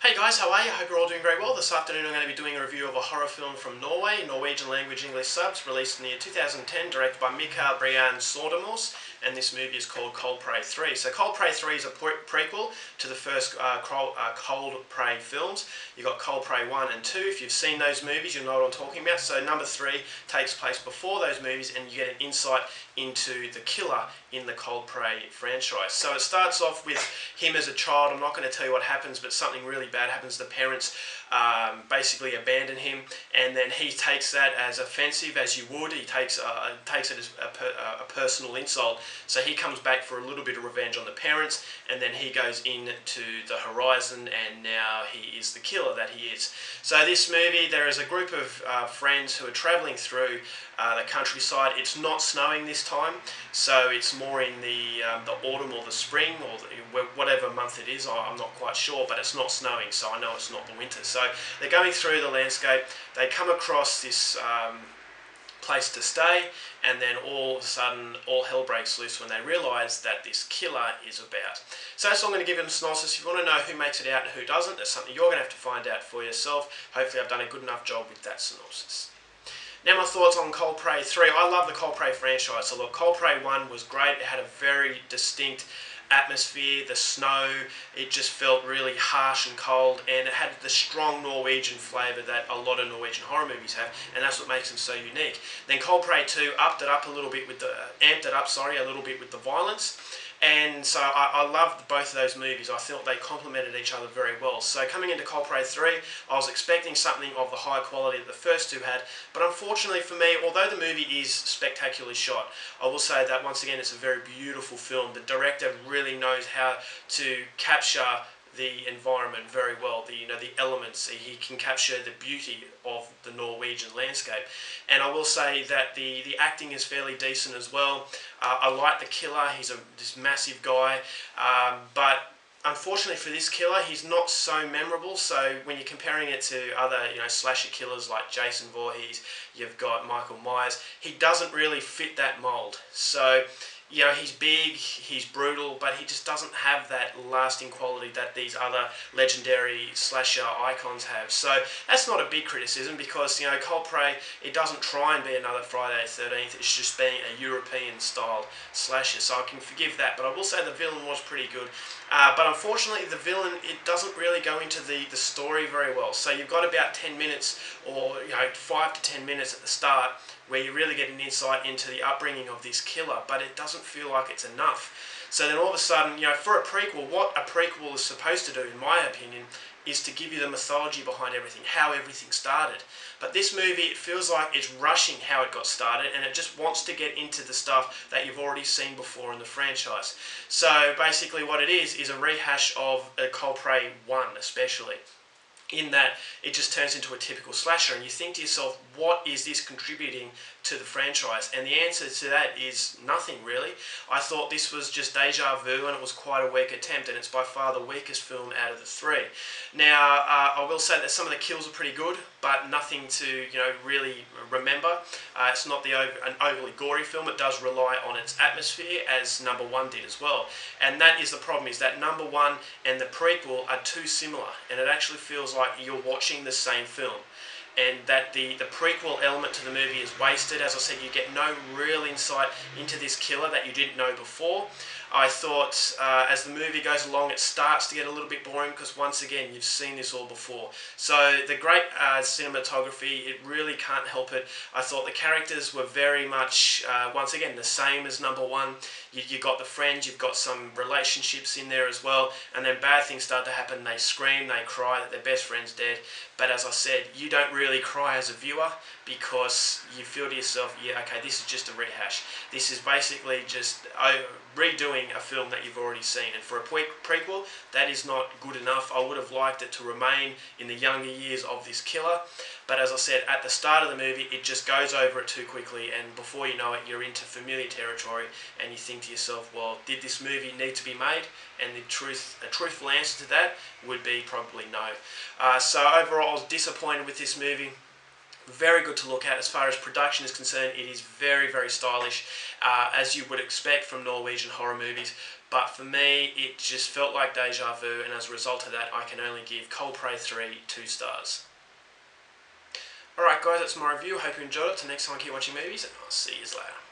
Hey guys, how are you? Hope you're all doing very well. This afternoon I'm going to be doing a review of a horror film from Norway, Norwegian language English subs, released in the year 2010, directed by Mikael Brian Sordomos, and this movie is called Cold Prey 3. So Cold Prey 3 is a prequel to the first Cold Prey films. You've got Cold Prey 1 and 2. If you've seen those movies, you'll know what I'm talking about. So number 3 takes place before those movies, and you get an insight into the killer in the Cold Prey franchise. So it starts off with him as a child. I'm not going to tell you what happens, but something really bad happens. The parents basically abandon him, and then he takes that as offensive as you would. He takes it as a personal insult. So he comes back for a little bit of revenge on the parents, and then he goes into the horizon, and now he is the killer that he is. So this movie, there is a group of friends who are travelling through the countryside. It's not snowing this time, so it's more in the autumn or the spring or whatever month it is. I'm not quite sure, but it's not snowing, so I know it's not the winter. So they're going through the landscape. They come across this place to stay, and then all of a sudden all hell breaks loose when they realise that this killer is about. So that's all I'm going to give you a synopsis. If you want to know who makes it out and who doesn't, that's something you're going to have to find out for yourself. Hopefully I've done a good enough job with that synopsis. Now my thoughts on Cold Prey 3. I love the Cold Prey franchise. So look, Cold Prey 1 was great. It had a very distinct atmosphere, the snow, it just felt really harsh and cold, and it had the strong Norwegian flavour that a lot of Norwegian horror movies have, and that's what makes them so unique. Then Cold Prey 2 amped it up a little bit with the violence. And so I loved both of those movies. I thought they complemented each other very well. So coming into Cold Prey 3, I was expecting something of the high quality that the first two had. But unfortunately for me, although the movie is spectacularly shot, I will say that once again it's a very beautiful film. The director really knows how to capture the environment very well, the elements. He can capture the beauty of the Norwegian landscape, and I will say that the acting is fairly decent as well. I like the killer. He's this massive guy, but unfortunately for this killer, he's not so memorable. So when you're comparing it to other slasher killers like Jason Voorhees, you've got Michael Myers, he doesn't really fit that mold. So he's big, he's brutal, but he just doesn't have that lasting quality that these other legendary slasher icons have. So that's not a big criticism, because Cold Prey, it doesn't try and be another Friday the 13th. It's just being a European-styled slasher, so I can forgive that. But I will say the villain was pretty good. But unfortunately, the villain, it doesn't really go into the story very well. So you've got about 10 minutes, or 5 to 10 minutes at the start, where you really get an insight into the upbringing of this killer, but it doesn't feel like it's enough. So then all of a sudden, for a prequel, what a prequel is supposed to do, in my opinion, is to give you the mythology behind everything, how everything started. But this movie, it feels like it's rushing how it got started, and it just wants to get into the stuff that you've already seen before in the franchise. So basically what it is a rehash of Cold Prey 1 especially, in that it just turns into a typical slasher, and you think to yourself, what is this contributing to the franchise? And the answer to that is nothing, really. I thought this was just deja vu, and it was quite a weak attempt, and it's by far the weakest film out of the three. Now, I will say that some of the kills are pretty good, but nothing to really remember. It's not an overly gory film. It does rely on its atmosphere, as number 1 did as well. And that is the problem, is that number 1 and the prequel are too similar, and it actually feels like you're watching the same film, and that the prequel element to the movie is wasted. As I said, you get no real insight into this killer that you didn't know before. I thought as the movie goes along, it starts to get a little bit boring, because once again, you've seen this all before. So the great cinematography, it really can't help it. I thought the characters were very much, once again, the same as number 1. You got the friends, you've got some relationships in there as well, and then bad things start to happen. They scream, they cry that their best friend's dead. But as I said, you don't really cry as a viewer, because you feel to yourself, yeah, okay, this is just a rehash. This is basically just redoing a film that you've already seen. And for a prequel, that is not good enough. I would have liked it to remain in the younger years of this killer. But as I said, at the start of the movie, it just goes over it too quickly, and before you know it, you're into familiar territory, and you think to yourself, well, did this movie need to be made? And a truthful answer to that would be probably no. So overall, I was disappointed with this movie. Very good to look at. As far as production is concerned, it is very, very stylish, as you would expect from Norwegian horror movies. but for me it just felt like deja vu, and as a result of that I can only give Cold Prey 3 2 stars. Alright guys, that's my review. Hope you enjoyed it. Till next time, keep watching movies, and I'll see you later.